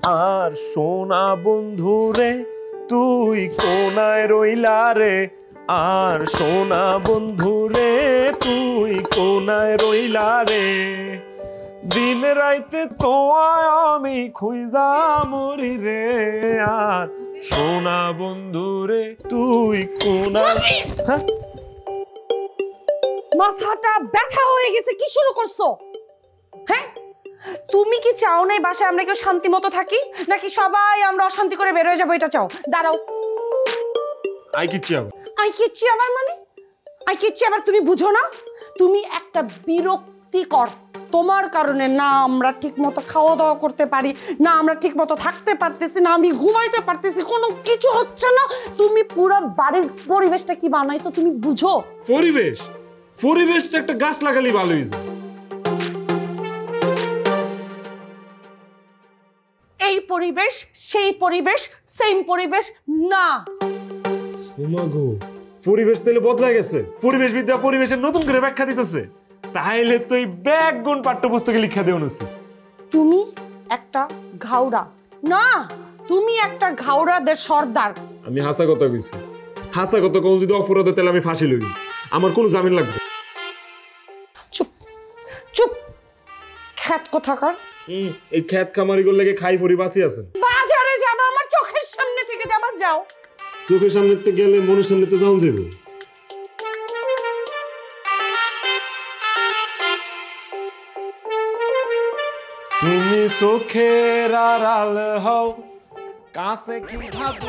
আর সোনা বন্ধু রে তুই কোনায় রইলা রে, আর সোনা বন্ধু রে তুই কোনায় রইলা রে, দিন রাইতে তোমায় আমি খুঁজা মরি রে, আর সোনা বন্ধু রে তুই কোনায়। মাথাটা ব্যথা হয়ে গেছে, কি শুরু করছো? হ্যাঁ, তুমি কি চাও না এই বাসায় আমরা কেউ শান্তি মতো থাকি, নাকি সবাই আমরা অশান্তি করে বের হয়ে যাবো এটা চাও? দাঁড়াও, আই কিচ্ছি আবার মানে আই কিচ্ছি আবার তুমি বুঝো না? তুমি একটা বিরক্তিকর, তোমার কারণে না আমরা ঠিক মতো খাওয়া দাওয়া করতে পারি, না আমরা ঠিক মতো থাকতে পারতেছি, না আমি ঘুমাইতে পারতেছি, কোনো কিছু হচ্ছে না। তুমি পুরো বাড়ির পরিবেশটা কি বানাইছো তুমি বুঝো? পরিবেশ তো একটা গাছ লাগালি ভালো হয়ে যায়। এই পরিবেশ সেই পরিবেশ সেম পরিবেশ না। ওমাগো, পরিবেশ তাহলে বদলা গেছে, পরিবেশবিদরা পরিবেশের নতুন করে ব্যাখ্যা দিতেছে। তাইলে তো এই ব্যাকগুণ পাঠ্যপুস্তকে লিখা দেওয়া উচিত। তুমি একটা ঘাওড়া না, তুমি একটা ঘাওড়াদের সর্দার। আমি হাসা কথা কইছি, হাসা কথা কোন যদি অপরাধ হয় তাহলে আমি ফাঁসি লই, আমার কোনো জামিন লাগবে। চুপ চুপ, খ্যাত কোথাকার। এই খ্যাত খামারি গুলো লেগে খাই পরি বাঁচি আছেন। বাজারে যাবা, আমার চোখের সামনে থেকে যাবা, যাও। চোখের সামনে থেকে গেলে মনের সামনে তো যাও যাবে। তুমি চোখের আড়াল হও, কাছে কি ভাবো।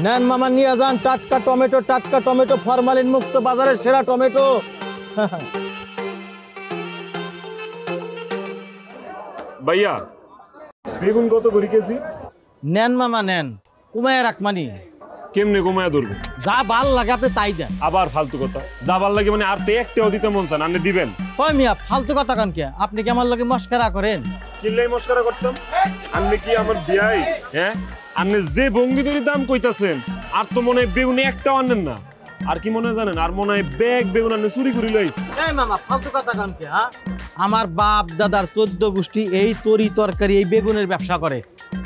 নেন মামা, নিয়ে যান টাটকা টমেটো, ফরমালিন মুক্ত, বাজারের সেরা টমেটো। ভাইয়া, বেগুন কত করে কেজি? নেন মামা নেন, কমায় রাখমানি। কেমনে কমায় ধরবে? যা ভাল লাগে আপনি তাই দেন। আবার ফালতু কথা, যা ভাল লাগে মানে আর তো একটাও দিতে মন চান, আপনি দিবেন? কই মিয়া, ফালতু কথা কান কে? আপনি কি আমার লগে মস্করা করেন? কিল্লাই মস্করা করতাম? আপনি কি আমার বিয়াই? হ্যাঁ, আপনি যে ভঙ্গি ধরে দাম কইতাছেন, আর তো মনে হয় বেগুনে একটাও আনেন না। আর কি মনে জানেন, আর মনে হয় ব্যাগ বেগুন আপনি চুরি করে লইছেন। এই মামা, ফালতু কথা কান কে? হ্যাঁ, আমার বাপ দাদার 14 গোষ্ঠী এই তরি তরকারি এই বেগুনের ব্যবসা করে।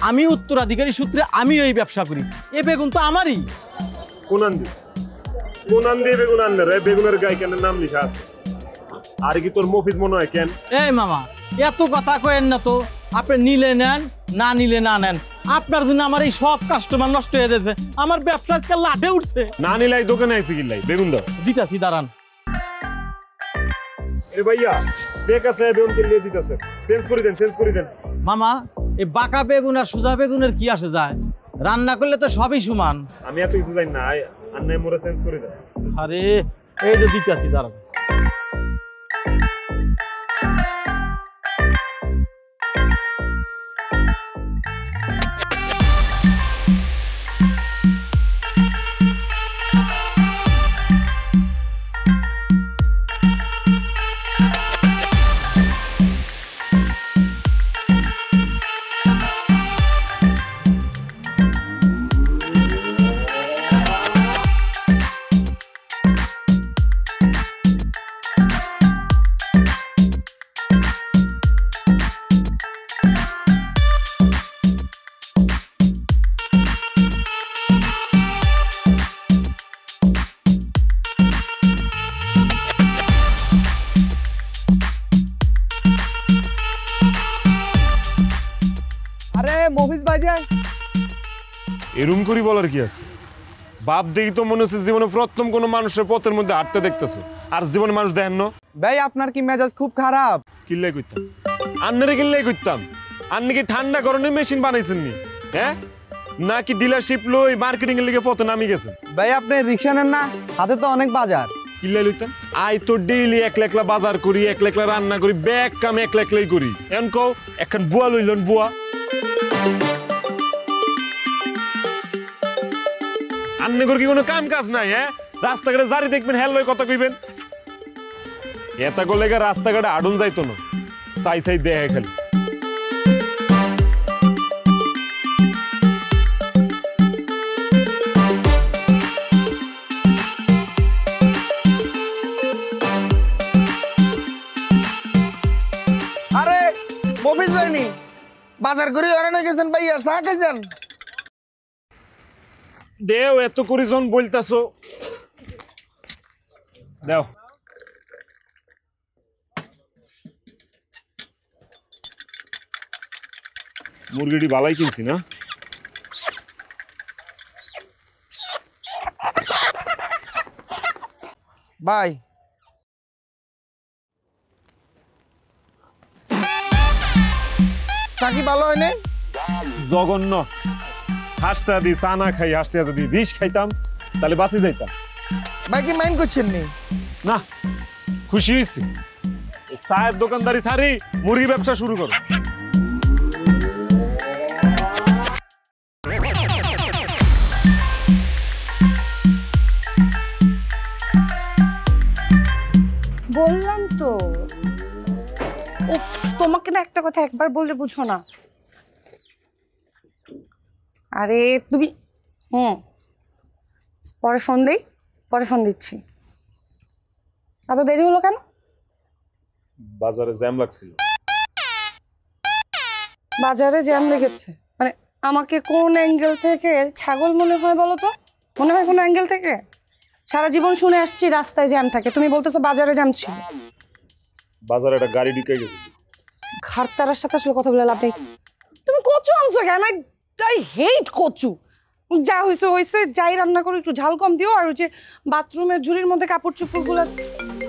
আমি উত্তরাধিকারী সূত্রে আমিও এই ব্যবসা করি। এই বেগুন তো আমারই। কোন দিয়ে বেগুন আনলে রে? বেগুনের গায়ে কেন নাম লেখা আছে? আর কি তোর মফিজ মনে হয় কেন? এই মামা, এত কথা কয়েন না তো। আপনি নিলে নেন, না নিলে না নেন। আপনার জন্য আমার এই সব কাস্টমার নষ্ট হয়ে যাচ্ছে, আমার ব্যবসা আজকাল লাঠে উঠছে। না নিলাই দোকানে আইছি কিল্লাই বেগুন দাও। দিতাছি, দাঁড়ান। এ ভাইয়া, বেক আছে বেগুন কিনলে দিতেছে, চেঞ্জ করে দেন। মামা, এই বাঁকা বেগুন আর সোজা বেগুনের কি আসে যায়? রান্না করলে তো সবই সমান। আমি এত কিছু জানি না, আর নাই মোরে চেঞ্জ করে দেন। আরে এই যে দিতাছি, দাঁড়ান। যে এরম করি বলার কি আছে? বাপ দেখি তো মনে হচ্ছে জীবনে প্রথম কোনো মানুষের পথের মধ্যে হাঁটতে দেখতেছো, আর জীবনে মানুষ দেখেন না। ভাই আপনার কি মেজাজ খুব খারাপ? কিল্লাই করতাম, আন্নারে কিল্লাই করতাম। আন্নি কি ঠান্ডা গরমের মেশিন বানাইছেন নি? হ্যাঁ, নাকি ডিলারশিপ লই মার্কেটিং এর লিগে পথে নামি গেছেন? ভাই আপনি রিক্সা নেন না, হাতে তো অনেক বাজার। কিল্লাই লইতাম, আই তো ডেইলি একলা একলা বাজার করি, একলা একলা রান্না করি, ব্যাগ কাম একলা একলাই করি। এখন কও এখন বুয়া লইলেন বুয়া। আন্নে করে কি কোনো কাম কাজ নাই? হ্যাঁ, রাস্তাঘাটে জারি দেখবেন হ্যাঁ লই কথা কইবেন। এটা করলে রাস্তাঘাটে আডুন যাইতো না, চাই চাই দেখে খালি। আরে মফিজ যায়নি, বাজার করে অরানো গেছেন ভাইয়া, চা খাইছেন? দেও এত করে জন বলতাছো, দেও। মুরগিটি বালাই কিনছি না? ভাই চা কি ভালো হয় নাই? জঘন্য। হাঁসটা দি সানা খাই, হাঁসটা যদি বিষ খাইতাম তাহলে বাঁচি যাইতাম। ভাই কি মাইন্ড করছেন নি? না, খুশি হয়েছি। চায়ের দোকানদারি ছাড়ি মুরগি ব্যবসা শুরু করো। বললাম তো, উফ, তোমাকে না একটা কথা একবার বললে বুঝো না। আরে তুমি পরে ফোন দেই, পরে ফোন দিচ্ছি। এত দেরি হলো কেন? বাজারে জ্যাম লাগছিল। বাজারে জ্যাম লেগেছে মানে আমাকে কোন অ্যাঙ্গেল থেকে ছাগল মনে হয় বলো তো? মনে হয় কোন অ্যাঙ্গেল থেকে? সারা জীবন শুনে আসছি রাস্তায় জ্যাম থাকে, তুমি বলতেছো বাজারে জ্যাম ছিল। বাজারে একটা গাড়ি ঢুকে গেছে। ঘাটতারার সাথে আসলে কথা বলে লাভ নেই। তুমি কচু আনছো কেন? আই হেট কচু। যা হয়েছে হয়েছে, যাই রান্না করো একটু ঝাল কম দিও। আর ওই যে বাথরুমের ঝুড়ির মধ্যে কাপড় চোপড়গুলো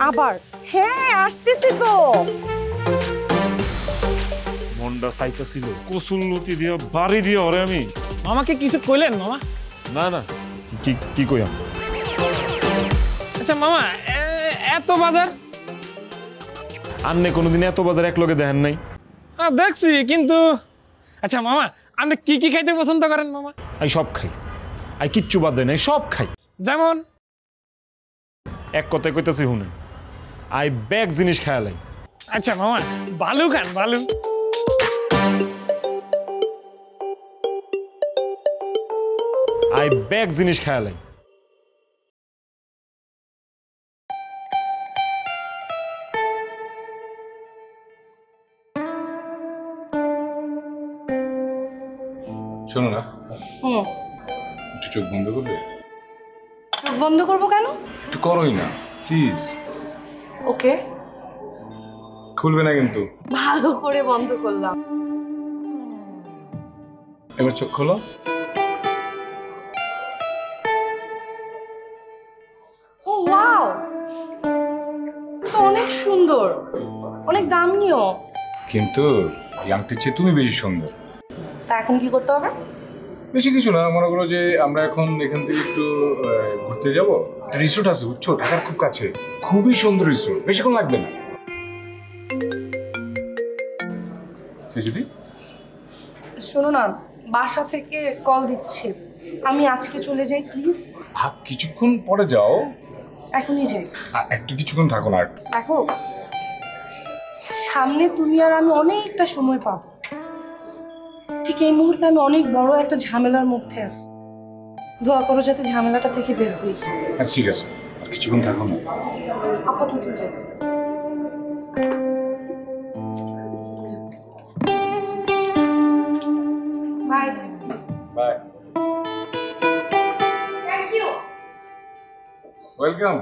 আবার। হ্যাঁ আসতেছি তো। মনটা চাইতেছিল কচুর লতি দিয়ে বাড়ি দিয়ে ওরে আমি। মামাকে কিছু কইলেন মামা? না না, কি কি কইম? আচ্ছা মামা, এত বাজার? আন্নে কোনোদিন এত বাজার এক লগে দেখেন নাই? দেখছি কিন্তু। আচ্ছা মামা, আপনি কি কি খাইতে পছন্দ করেন মামা? আই সব খাই, আই কিচ্ছু বাদ দেয় নাই, সব খাই। যেমন? এক কথায় কইতাছি শুনেন, আই ব্যাগ জিনিস খায়ালাই। আচ্ছা মামা, বালু খান বালু? আই ব্যাগ জিনিস খায়ালাই। শোনো না, একটু চোখ বন্ধ করবে? চোখ বন্ধ করবো কেন? একটু করোই না প্লিজ। ওকে, খুলবে না কিন্তু। ভালো করে বন্ধ করলাম। এবার চোখ খোলো। ও ওয়াও, তো অনেক সুন্দর, অনেক দামিও। কিন্তু ইয়াংটির চেয়ে তুমি বেশি সুন্দর। তা এখন কি করতে হবে? বেশি কিছু না, মনে করো যে আমরা এখন এখান থেকে একটু ঘুরতে যাবো। রিসোর্ট আছে বুঝছো, ঢাকার খুব কাছে, খুবই সুন্দর রিসোর্ট, বেশিক্ষণ লাগবে না। সে যদি শোনো না, বাসা থেকে কল দিচ্ছে, আমি আজকে চলে যাই প্লিজ। কিছুক্ষণ পরে যাও। এখনই যাই। একটু কিছুক্ষণ থাকো না। দেখো, সামনে তুমি আর আমি অনেকটা সময় পাবো। ঠিক এই মুহূর্তে আমি অনেক বড় একটা ঝামেলার মধ্যে আছি। দোয়া করো যাতে ঝামেলাটা থেকে বের হই। আচ্ছা ঠিক আছে, কিছুক্ষণ থাকো না। আপাতত যাই। Bye. Bye. Thank you. Welcome.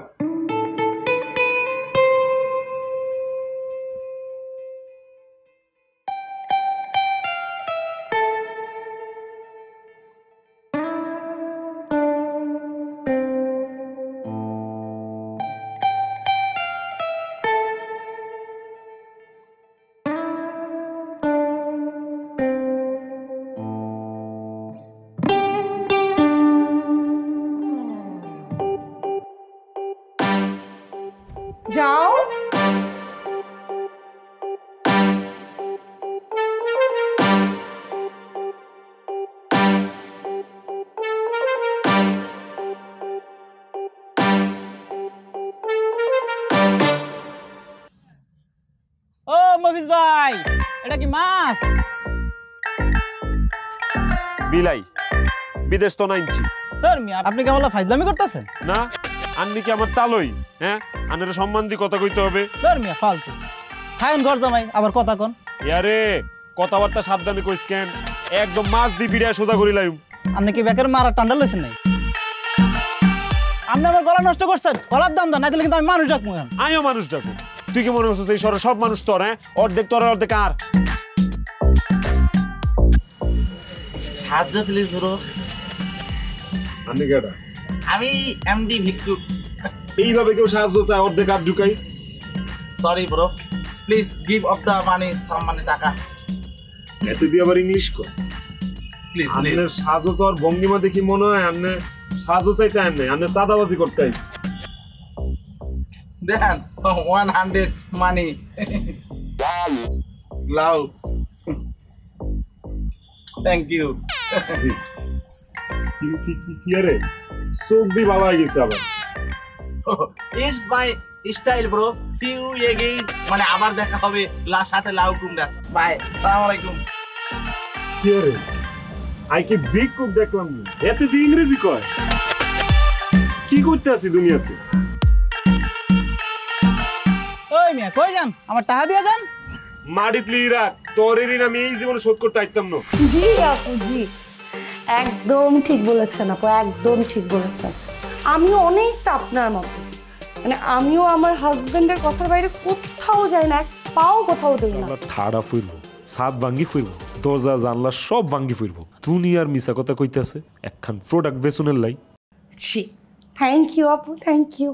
যাও। ও মফিজ ভাই, এটা কি মাছ? বিলাই বিদেশ তো নাইনছি ধর্মিয়া, আপনি কেমন ফাইজলামি করতেছেন? না, আন্নি কি আমার তালই? হ্যাঁ, আন্নের সম্মান দিয়ে কথা কইতে হবে। ধর্মিয়া ফালতু খায়ন ঘর জামাই, আবার কথা কন। ইয়ারে কথাবার্তা সাবধানে কইস কেন, একদম মাছ দি বিড়া সোজা করি লাইম। আপনি কি বেকের মারা টান্ডা লইছেন নাই? আপনি আমার গলা নষ্ট করছেন, গলার দাম দেন, নাইলে কিন্তু আমি মানুষ ডাকবো। আমিও মানুষ ডাকো। তুই কি মনে করছিস এই শহরে সব মানুষ তোর? হ্যাঁ, অর্ধেক তোর অর্ধেক আর। সাহায্য প্লিজ ব্রো। আন্নি কেডা? আমি এমডি ভিক্টর। এইভাবে কেউ সাহায্য চায় অর্ধেক আর ঢুকাই? Sorry bro, please give of the money, sum মানে টাকা এত দিয়ে আবার ইংলিশ কর। Please please. আন্নের সাহায্য চাওয়ার ভঙ্গিমা দেখি মনে হয় আন্নে সাহায্য চাইতে আন নাই, আন্নে চাঁদাবাজি করতে আইস। দেন 100 মানি লাউ। Thank you. কি আরে চোখ দিয়ে বাবা হয়ে গেছে আবার। It's my style bro, see you again, মানে আবার দেখা হবে সাথে লাউ কুমড়া। বাই, আসসালামু আলাইকুম। কি আরে আই কি বিগ কুক দেখলাম না, এতে দিয়ে ইংরেজি কয়? কি করতে আছি দুনিয়াতে? ওই মিয়া কই যান? আমার টাকা দিয়ে যান। মাটিতে রাখ, তোর ঋণ আমি এই জীবনে শোধ করতে পারতাম না। জি আপু, জি একদম ঠিক বলেছেন আপু, একদম ঠিক বলেছেন। আমিও অনেকটা আপনার মতো, মানে আমিও আমার হাজবেন্ডের কথার বাইরে কোথাও যাই না, এক পাও কোথাও দেই না। ঠাড়া ফিরবো, সাত ভাঙ্গি ফিরবো, দরজা জানলা সব ভাঙ্গি ফিরবো। দুনিয়ার মিছা কথা কইতেছে একখান প্রোডাক্ট বেসনের লাই। জি, থ্যাংক ইউ আপু, থ্যাংক ইউ।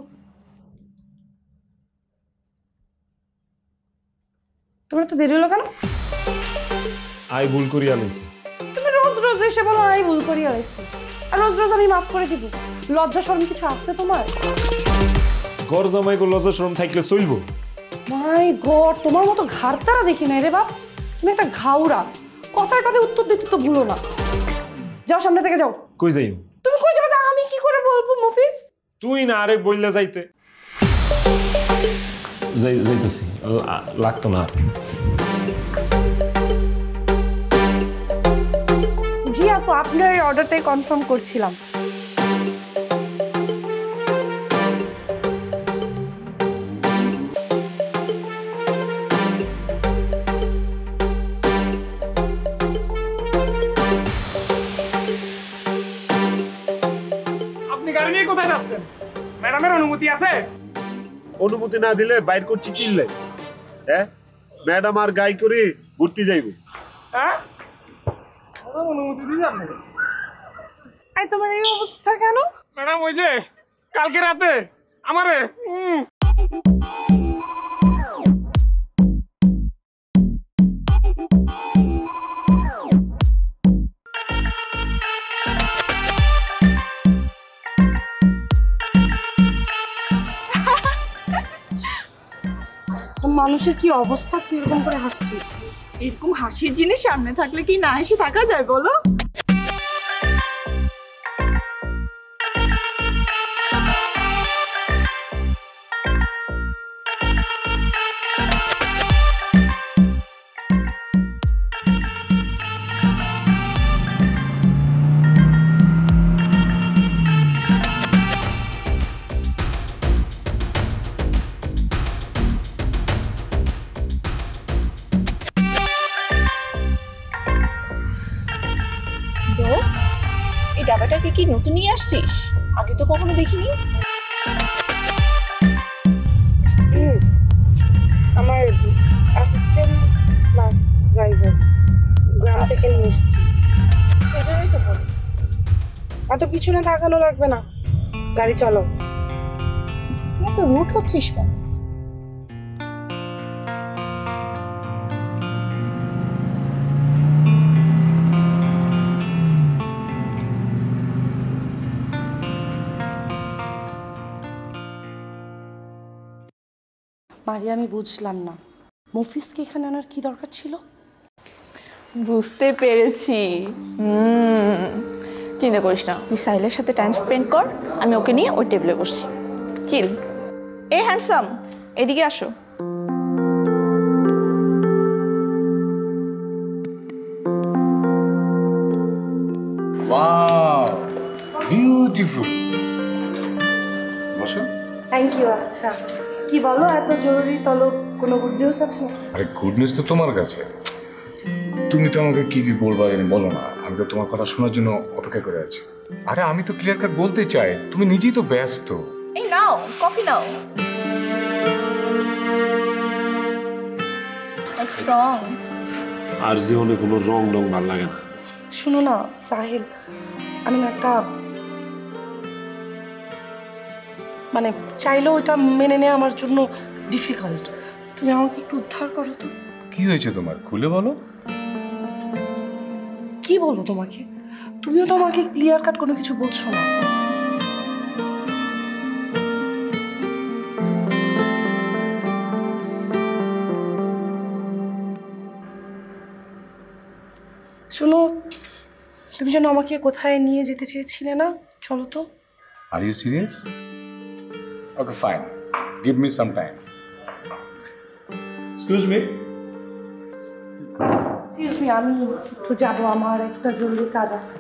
তোমার তো দেরি হলো কেন? আই ভুল করি আনিছি। তুমি রোজ রোজ এসে বলো আমি ভুল করি আইছি, আর রোজ রোজ আমি মাফ করে দিব? লজ্জা শরম কিছু আছে তোমার? ঘর জামাই গো লজ্জা শরম থাকলে চলবো? মাই গড, তোমার মতো ঘাড়তারা দেখি নাই রে বাপ। তুমি একটা ঘাউরা, কথার কথা উত্তর দিতে তো ভুলো না। যাও, সামনে থেকে যাও। কই যাইও? তুমি কই যাবে? আমি কি করে বলবো মফিজ? তুই না আরে বললে যাইতে। যাইতেছি, লাগতো না আর। জি আপু, আপনার অর্ডারটাই কনফার্ম করছিলাম। আপনি গাড়ি নিয়ে কোথায় যাচ্ছেন? ম্যাডামের অনুমতি আছে? অনুমতি না দিলে বাইর করছি কিনলে? হ্যাঁ, ম্যাডাম আর গাই করে ঘুরতে যাইব। হ্যাঁ, অনুমতি দিয়েছে আপনাকে? আই তোমার এই অবস্থা কেন? ম্যাডাম ওই যে কালকে রাতে আমারে মানুষের কি অবস্থা, তুই এরকম করে হাসছিস? এরকম হাসির জিনিস সামনে থাকলে কি না হেসে থাকা যায় বলো? দোস্ত, এই ডাবাটাকে কি নতুন নিয়ে আসছিস? আগে তো কখনো দেখিনি। আমার অ্যাসিস্ট্যান্ট প্লাস ড্রাইভার গ্রাম থেকে নিয়ে এসেছি, সেজন্যই তো বলি এত পিছনে তাকানো লাগবে না, গাড়ি চলো। তুই তো রুট হচ্ছিস কেন? মারিয়া, আমি বুঝলাম না মফিজকে এখানে আনার কি দরকার ছিল? বুঝতে পেরেছি। চিন্তা করিস না, তুই সাহিলের সাথে টাইম স্পেন্ড কর, আমি ওকে নিয়ে ওই টেবিলে বসছি। চিল। এ হ্যান্ডসাম, এদিকে আসো। Wow beautiful. বসো। Thank you. আচ্ছা কি বলো, এত জরুরি তলব কোনো গুড নিউজ আছে? আরে গুড নিউজ তো তোমার কাছে। তুমি তো আমাকে কি কি বলবা বলো না, আমি তো তোমার কথা শোনার জন্য অপেক্ষা করে আছি। আরে আমি তো ক্লিয়ার কাট বলতে চাই, তুমি নিজেই তো ব্যস্ত। এই নাও কফি নাও। স্ট্রং। আর জীবনে কোনো রং ভাল লাগে না। শুনো না সাহিল, আমি না একটা মানে চাইলেও ওইটা মেনে নেওয়া আমার জন্য ডিফিকাল্ট। তুমি আমাকে একটু উদ্ধার করো তো। কি হয়েছে তোমার, খুলে বলো। কি বলবো তোমাকে? তুমিও তো আমাকে ক্লিয়ার কাট কোনো কিছু বলছো না। শোনো, তুমি যেন আমাকে কোথায় নিয়ে যেতে চেয়েছিলে না, চলো তো। Are you serious? Okay fine, give me some time. Excuse me. আমি একটু যাবো, আমার একটা জরুরি কাজ আছে।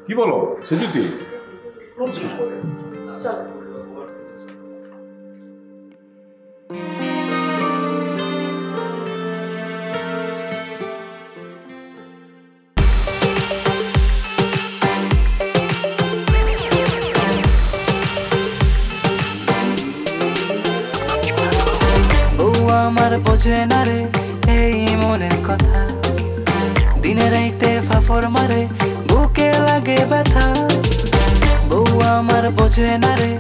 কি বলো সেজুতি? চলো। আমার বোঝে না রে এই মনের কথা, দিনে রাইতে ফাফর মারে বুকে লাগে ব্যথা। বউ আমার বোঝে না রে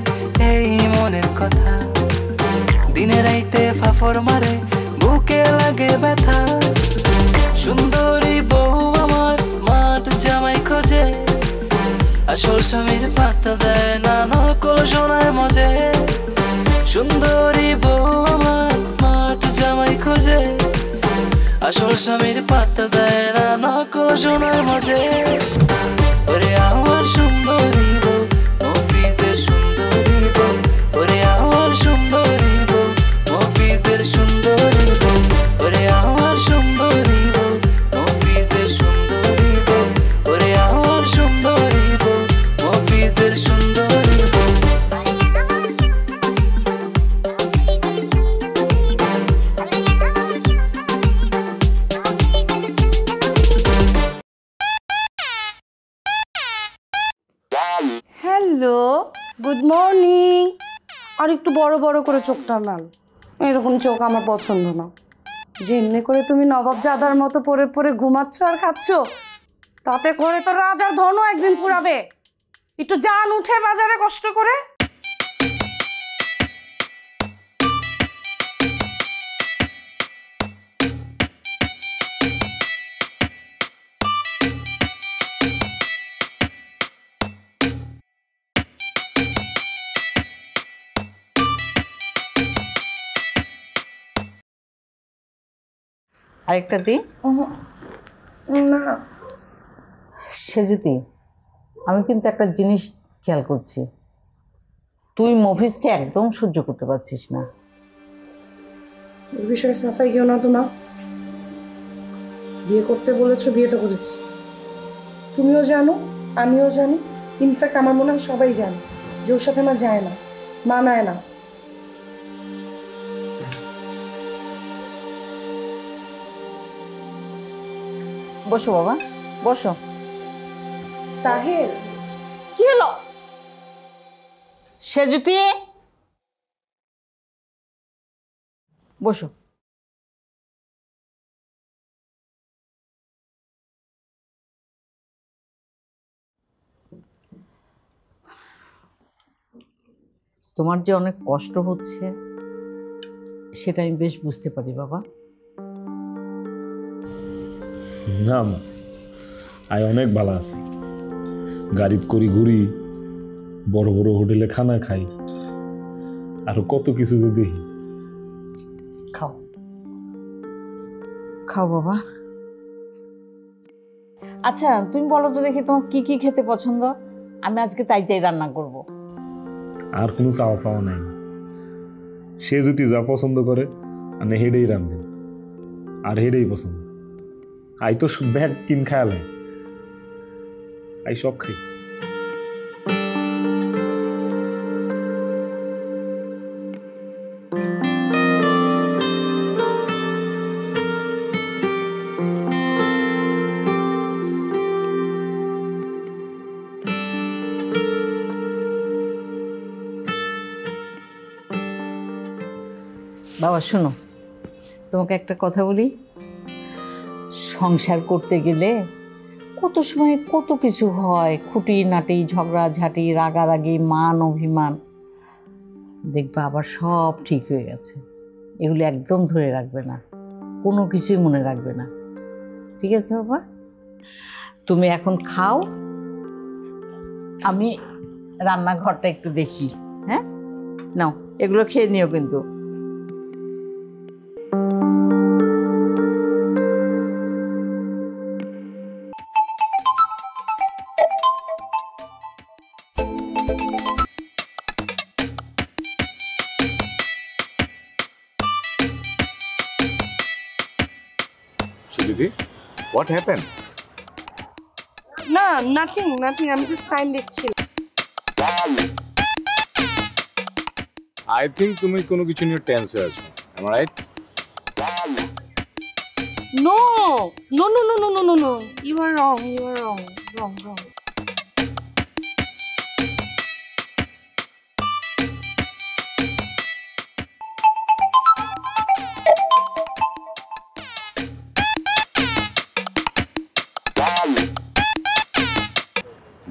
এই মনের কথা, দিনে রাইতে ফাফর মারে বুকে লাগে ব্যথা। সুন্দরী বউ আমার স্মার্ট জামাই খোঁজে, আসল স্বামীর পাত্তা দেয় না, নকল সোনায় মজে। সুন্দরী বউ আমার স্মার্ট জামাই খোঁজে, আসল স্বামীর পাত্তা দেয় না, নকল সোনায় মজে। ওরে আমার সুন্দরী বউ, মফিজের সুন্দরী বউ। ওরে আমার সুন্দরী বউ, মফিজের সুন্দরী বউ। ওরে আমার সুন্দরী বউ, মফিজের সুন্দরী বউ। ওরে আমার সুন্দরী বউ, মফিজের সুন্দরী বউ। Hello, good morning. আর একটু বড় বড় করে চোখটা নাল, এরকম চোখ আমার পছন্দ না। যেমনি করে তুমি নবাব জাদার মতো পরে পরে ঘুমাচ্ছ আর খাচ্ছ, তাতে করে তো রাজার ধনও একদিন ফুরাবে। একটু যান উঠে বাজারে কষ্ট করে। আরেকটা দিন না সেজুতি, আমি কিন্তু একটা জিনিস খেয়াল করছি, তুই মফিজকে একদম সহ্য করতে পারছিস না। এই বিষয়ে সাফাই কেউ না তো মা। বিয়ে করতে বলেছো, বিয়ে তো করেছি। তুমিও জানো, আমিও জানি, ইনফ্যাক্ট আমার মনে হয় সবাই জানে যে ওর সাথে আমার যায় না, মানায় না। বসো বাবা, বসো। সাহেল, কি হলো? সেজুতি, বসো। তোমার যে অনেক কষ্ট হচ্ছে সেটা আমি বেশ বুঝতে পারি বাবা। না মা, আই অনেক ভালো আছি। গাড়িত করি ঘুরি, বড় বড় হোটেলে খানা খাই, আর কত কিছু যে দেখি। খাও বাবা। আচ্ছা তুমি বলো তো দেখি তোমার কি কি খেতে পছন্দ, আমি আজকে তাই তাই রান্না করব। আর কোনো চাওয়া পাওয়া নাই, সে যদি যা পছন্দ করে মানে হেডেই রান্ধবে আর হেডেই পছন্দ। আই তো ব্যাগ কিন খায়ালে আই সব খাই। বাবা শোনো, তোমাকে একটা কথা বলি, সংসার করতে গেলে কত সময় কত কিছু হয়, খুঁটিনাটি ঝগড়াঝাঁটি রাগারাগি মান অভিমান, দেখবা আবার সব ঠিক হয়ে গেছে। এগুলো একদম ধরে রাখবে না, কোনো কিছুই মনে রাখবে না, ঠিক আছে বাবা? তুমি এখন খাও, আমি রান্নাঘরটা একটু দেখি। হ্যাঁ নাও এগুলো খেয়ে নিও কিন্তু। Sujiti, what happened? না, নাথিং নাথিং, আমি জাস্ট টাইম দেখছি। I think তুমি কোনো কিছু নিয়ে টেন্সে আছো, am I right? No no no no no no no no, you are wrong, you are wrong, wrong wrong.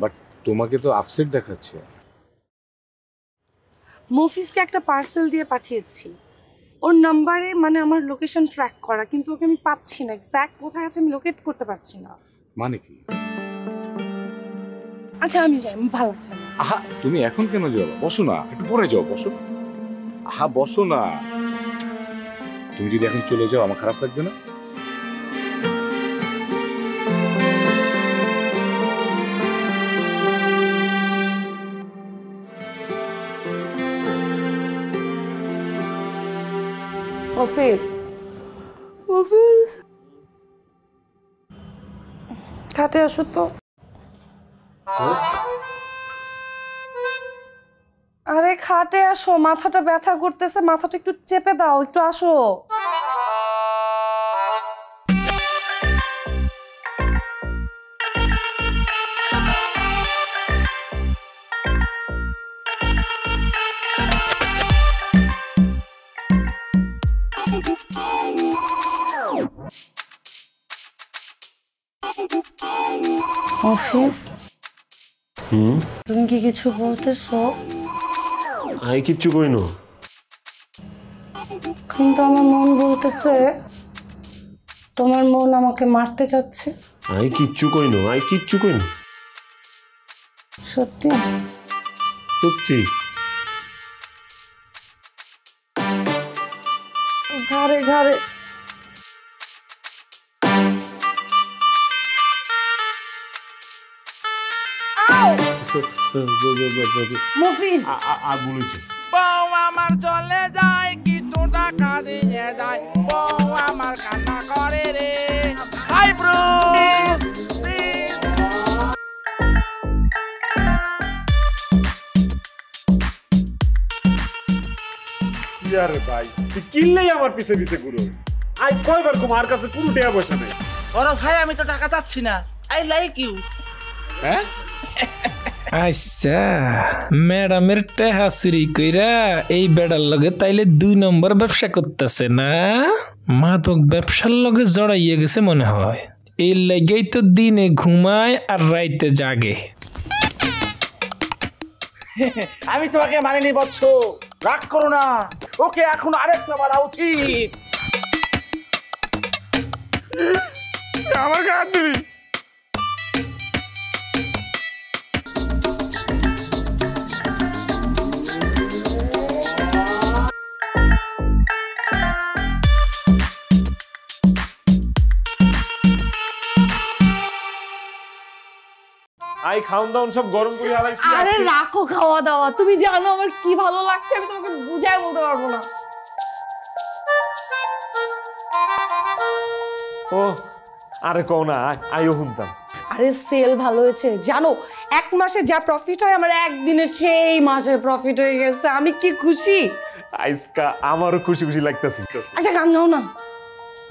But তোমাকে তো আপসেট দেখাচ্ছে। মফিজকে একটা পার্সেল দিয়ে পাঠিয়েছি, ওর নাম্বারে মানে আমার লোকেশন ট্র্যাক করা, কিন্তু ওকে আমি পাচ্ছি না, এক্স্যাক্ট কোথায় আছে আমি লোকেট করতে পারছি না। মানে কি? আচ্ছা আমি যাই, ভালো লাগছে না। আহা তুমি এখন কেন যাও? বসো না, একটু পরে যাও, বসো। আহা বসো না, তুমি যদি এখন চলে যাও আমার খারাপ লাগবে না? মফিজ, মফিজ খাটে আসো তো। আরে খাটে আসো, মাথাটা ব্যথা করতেছে, মাথাটা একটু চেপে দাও, একটু আসো। অফিস, তুমি কি কিছু বলতেছো? আই কিচ্ছু কইনো, কিন্তু আমার মন বলতেছে তোমার মন আমাকে মারতে চাচ্ছে। আই কিচ্ছু কইনো, আই কিচ্ছু কইনো। সত্যি সত্যি? ঘাড়ে ঘাড়ে মফিজ আর বলেছে বউ আমার চলে যায়, কিছু টাকা দিয়ে যায়, বউ আমার কান্না করে রে। Hi Bruce, please. আরে ভাই তুই কিনলেই আমার পিছে পিছে ঘুরো। আই কয়বার আমার কাছে কোনো টাকা পয়সা নেই। ওরা ভাই আমি তো টাকা চাচ্ছি না, আই লাইক ইউ। হ্যাঁ আচ্ছা ম্যাডামের টেহা চুরি কইরা এই বেড়ার লগে তাইলে 2 নম্বর ব্যবসা করতেছে না? মাদক ব্যবসার লগে জড়াইয়ে গেছে মনে হয়, এই লাগেই তো দিনে ঘুমায় আর রাইতে জাগে। আমি তোমাকে মানিনি বৎস, রাগ করো না, ওকে এখন আরেকটা মারা উচিত। আমার গায়ে দিবি? আই খাওন দাওন সব গরম করে হালাইছি আরে রাখো খাওয়া দাওয়া, তুমি জানো আমার কি ভালো লাগছে, আমি তোমাকে বুঝায় বলতে পারবো না। ও আরে কও না, আইও শুনতাম। আরে সেল ভালো হয়েছে জানো, 1 মাসে যা প্রফিট হয় আমার একদিনে সেই মাসে প্রফিট হয়ে গেছে, আমি কি খুশি। আজকা আমারও খুশি খুশি লাগতেছে। আচ্ছা গান গাও না।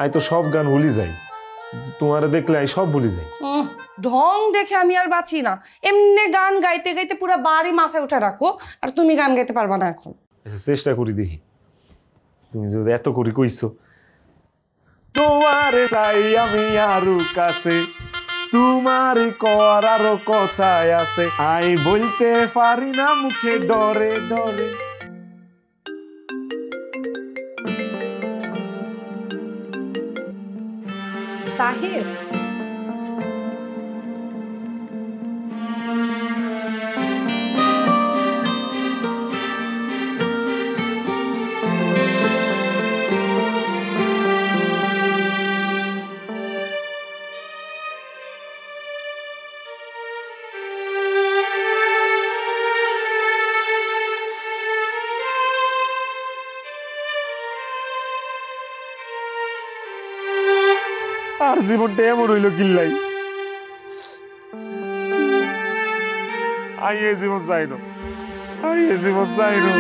আই তো সব গান ভুলি যাই, তোমারে দেখলে আই সব ভুলি যাই। ঢং দেখে আমি আর বাঁচি না, এমনি গান গাইতে গাইতে পুরো বাড়ি মাথায় উঠে রাখো, আর তুমি গান গাইতে পারবা না এখন। আচ্ছা চেষ্টা করি দেখি, তুমি যদি এত করি কইছো। তোমারে চাই আমি আরো কাছে, তোমার করার কথায় আছে, আই বলতে পারি না মুখে ডরে ডরে। সাহিল আর জীবনটা এমন হইল কিল্লাই, আই এ জীবন চাই না, আই এ জীবন চাই না।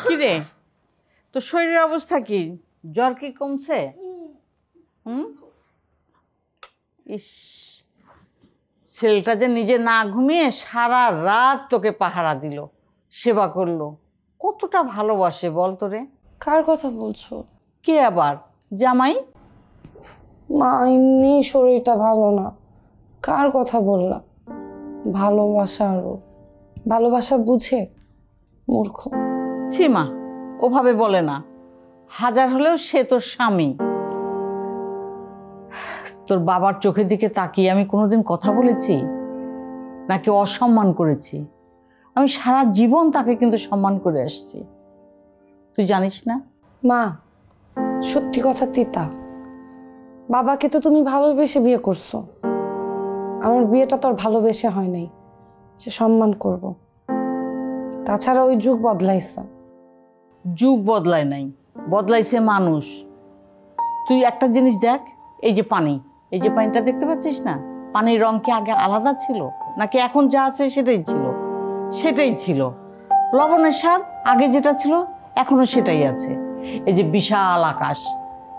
কিরে তোর শরীরের অবস্থা কি, জ্বর কি কমছে? ইস, ছেলেটা যে নিজে না ঘুমিয়ে সারা রাত তোকে পাহারা দিল, সেবা করলো, কতটা ভালোবাসে বল তোরে। কার কথা বলছো? কে আবার? জামাই? মা এমনি শরীরটা ভালো না, কার কথা বললাম? ভালোবাসা, আরো ভালোবাসা বুঝে মূর্খ। ছিমা ওভাবে বলে না, হাজার হলেও সে তোর স্বামী। তোর বাবার চোখের দিকে তাকিয়ে আমি কোনোদিন কথা বলেছি নাকি অসম্মান করেছি? আমি সারা জীবন তাকে কিন্তু সম্মান করে আসছি, তুই জানিস না? মা সত্যি কথা তিতা, বাবাকে তো তুমি ভালোবেসে বিয়ে করছো, আমার বিয়েটা তো আর ভালোবেসে হয় নাই, সে সম্মান করব। তাছাড়া ওই যুগ বদলাইছে। যুগ বদলায় নাই, বদলাইছে মানুষ। তুই একটা জিনিস দেখ, এই যে পানি, এই যে পানিটা দেখতে পাচ্ছিস না, পানির রং কি আগে আলাদা ছিল নাকি এখন যা আছে সেটাই ছিল? সেটাই ছিল। লবণের স্বাদ আগে যেটা ছিল এখনো সেটাই আছে। এই যে বিশাল আকাশ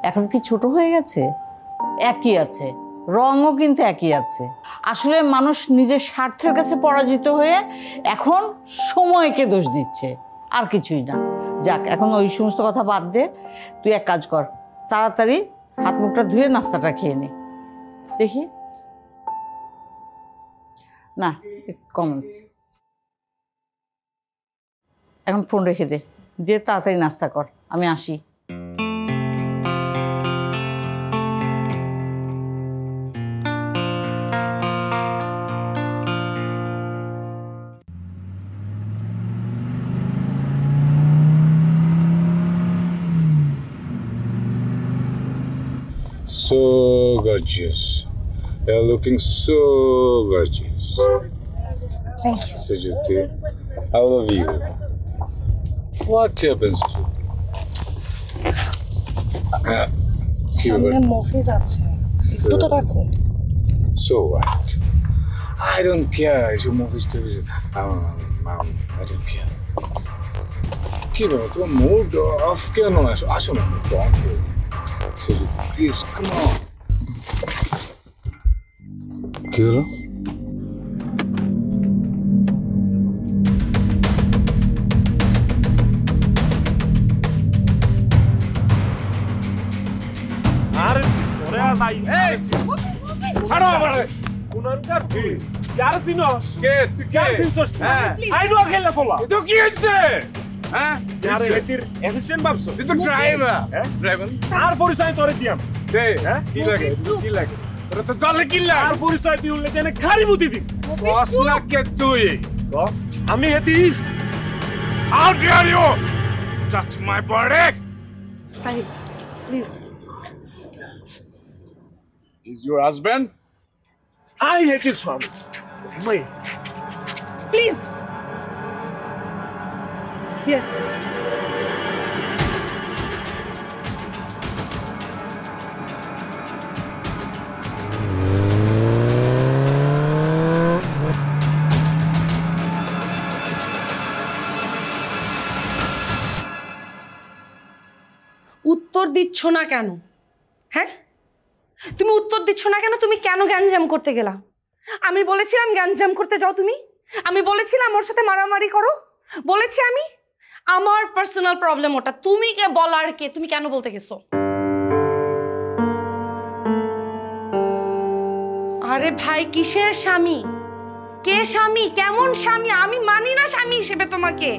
এখন কি ছোট হয়ে গেছে? একই আছে, রঙও কিন্তু একই আছে। আসলে মানুষ নিজের স্বার্থের কাছে পরাজিত হয়ে এখন সময়কে দোষ দিচ্ছে, আর কিছুই না। যাক, এখন ওই সমস্ত কথা বাদ দে, তুই এক কাজ কর, তাড়াতাড়ি হাত মুখটা ধুয়ে নাস্তাটা খেয়ে নে। দেখি না, একটু কম হচ্ছে। এখন ফোন রেখে দে, দিয়ে তাড়াতাড়ি নাস্তা কর, আমি আসি। So gorgeous. You're looking so gorgeous. Thank you. Sujuti, I love you. What happens to you? সামনে মফিজ আছে, একটু তো দেখো। So what? I don't care. It's your movie television. I don't care. কি ব্যাপার, তোমার মুড অফ কেন? আসো না, প্লিজ কাম অন। কি হলো? আরে ওরে ভাই, এই ছাড়ো আমারে। কোনকার তুই यार চিনস কে? তুই কে চিনছস? হ্যাঁ আই নো খেলা ফলা। তো কি হইছে? হ্যাঁ यार এটির অ্যাসিস্ট্যান্ট ভাবছো? তুই তো ড্রাইভার। হ্যাঁ ড্রাইভার। আর পরিচয় তোরে দিয়াম দে। হ্যাঁ কি লাগে? কি লাগে? তোরা তো চলে কি লাগে? আর পরিচয় দি উল্লে দেনে খারি মুতি দি। বস না কে তুই? আমি হেতিস। How dare you touch my body? Sahib please. Is your husband? I hate his family. Wait. Please. Yes. উত্তর দিচ্ছ না কেন? হ্যাঁ, তুমি উত্তর দিচ্ছ না কেন? তুমি কেন গ্যাঞ্জাম করতে গেলা? আমি বলেছিলাম গ্যাঞ্জাম করতে যাও তুমি? আমি বলেছিলাম ওর সাথে মারামারি করো? বলেছি আমি? আমার পার্সোনাল প্রবলেম ওটা, তুমি কে বলার কে? তুমি কেন বলতে গেছো? আরে ভাই, কিসের স্বামী? কে স্বামী? কেমন স্বামী? আমি মানি না স্বামী হিসেবে তোমাকে।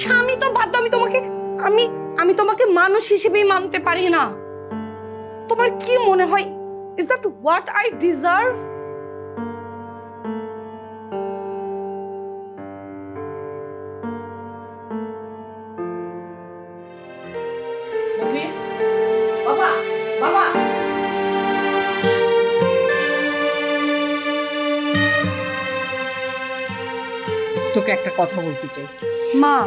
স্বামী তো বাদ দাও, আমি তোমাকে আমি তোমাকে মানুষ হিসেবেই মানতে পারি না। তোমার কি মনে হয় is that what I deserve? বাবা বাবা, তোকে একটা কথা বলতে চাই। মা,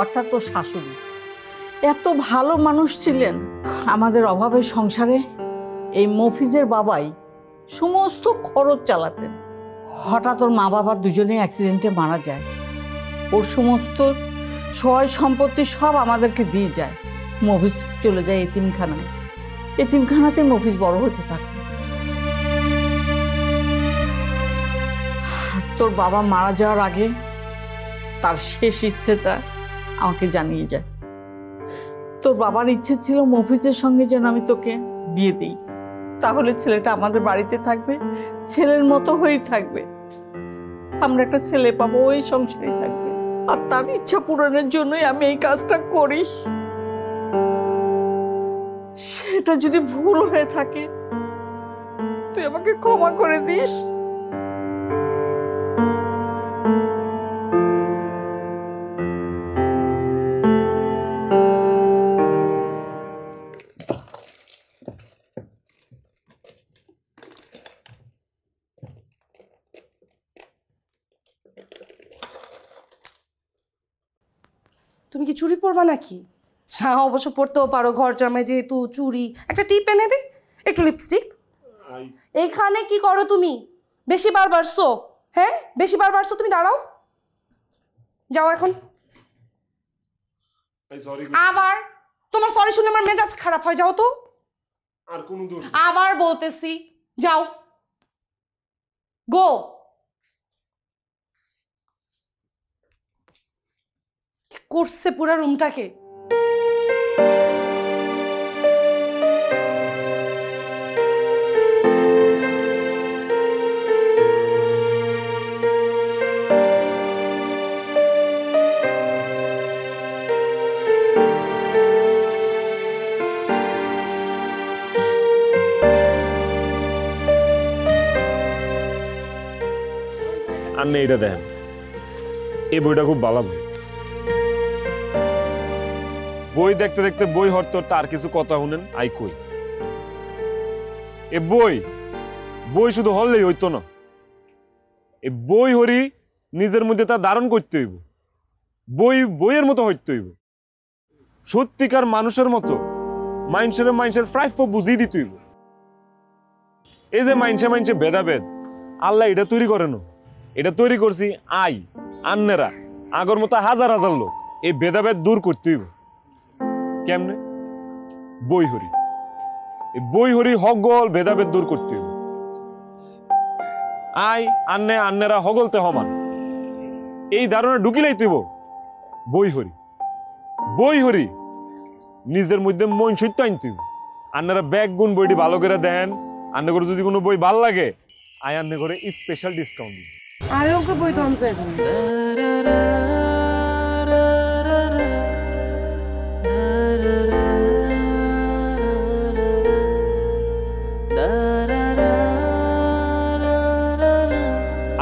অর্থাৎ তোর শাশুড়ি এত ভালো মানুষ ছিলেন, আমাদের অভাবের সংসারে এই মফিজের বাবাই সমস্ত খরচ চালাতেন। হঠাৎ ওর মা বাবা দুজনেই অ্যাক্সিডেন্টে মারা যায়। ওর সমস্ত সয় সম্পত্তি সব আমাদেরকে দিয়ে যায়। মফিজ চলে যায় এতিমখানায়। এতিমখানাতে মফিজ বড় হতে থাকে। তোর বাবা মারা যাওয়ার আগে তার শেষ ইচ্ছেটা আমাকে জানিয়ে যায়। তোর বাবার ইচ্ছে ছিল মফিজের সঙ্গে যেন আমি তোকে বিয়ে দিই, তাহলে ছেলেটা আমাদের বাড়িতে থাকবে, ছেলের মতো হয়েই থাকবে, আমরা একটা ছেলে পাবো, ওই সংসারেই থাকবে। আর তার ইচ্ছা পূরণের জন্যই আমি এই কাজটা করি। সেটা যদি ভুল হয়ে থাকে তুই আমাকে ক্ষমা করে দিস। তুমি কি চুড়ি পরবা নাকি? হ্যাঁ অবশ্য পরতেও পারো, ঘর জামাই যেহেতু। চুড়ি, একটা টিপ এনে দে, একটু লিপস্টিক। এইখানে কি করো তুমি? বেশি বার বাড়ছো। হ্যাঁ বেশি বার বাড়ছো, তুমি দাঁড়াও, যাও এখন। আবার তোমার সরি শুনে আমার মেজাজ খারাপ হয়, যাও তো। আর কোন দোষ? আবার বলতেছি যাও, গো। করছে পুরো রুমটাকে। আর নেই এটা দেখেন, এই বইটা খুব ভালো বই। বই দেখতে দেখতে বই হরতো তার কিছু কথা শুনেন আই কই। এ বই শুধু হলেই হইতো না, এ বই হরি নিজের মধ্যে তা ধারণ করতে হইব। বইয়ের মতো হইতে হইব, সত্যিকার মানুষের মতো মানুষের প্রাপ্য বুঝিয়ে দিতে হইব। এই যে মানুষে ভেদাভেদ, আল্লাহ এটা তৈরি করে না, এটা তৈরি করছি আন্নেরা আগর মতো হাজার হাজার লোক। এই ভেদাভেদ দূর করতে হইব কেমনে? বই হরি হগল ভেদাভেদ দূর করতে হইব। আন্নেরা হগলতে হমান, এই ধারণা ঢুকিলেই তুইব। বই হরি নিজের মধ্যে মন সত্য আনতে হইব। আন্নেরা ব্যাগ গুণ বইটি ভালো করে দেন। আন্নে করে যদি কোনো বই ভাল লাগে আন্নে করে স্পেশাল ডিসকাউন্ট দিন। আরে ওকে বই তো আনছে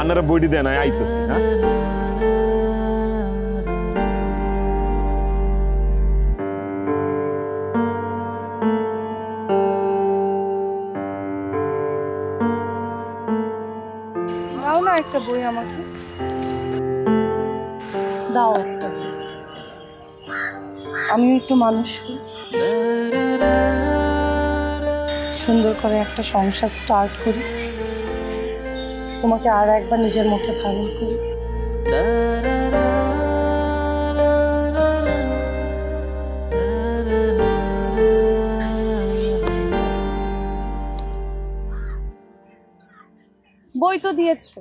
আন্নারা বইটি দেন আইতেছি। হ্যাঁ দাও না একটা বই আমাকে, দাও একটা। আমি একটু মানুষ হই, সুন্দর করে একটা সংসার স্টার্ট করি, তোমাকে আর একবার নিজের মুখে ধারণ করি। বই তো দিয়েছো,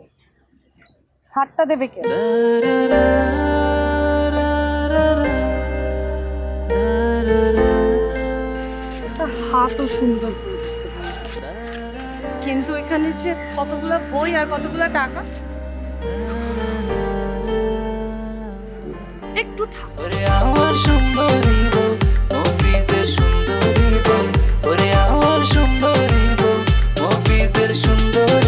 হাতটা দেবে কে? হাতও সুন্দর, কিন্তু এখানে যে কতগুলো বই আর কতগুলো টাকা, একটু আমার সুন্দরী বউ, মফিজের সুন্দরী বউ, ওরে আমার সুন্দরী বউ, মফিজের সুন্দরী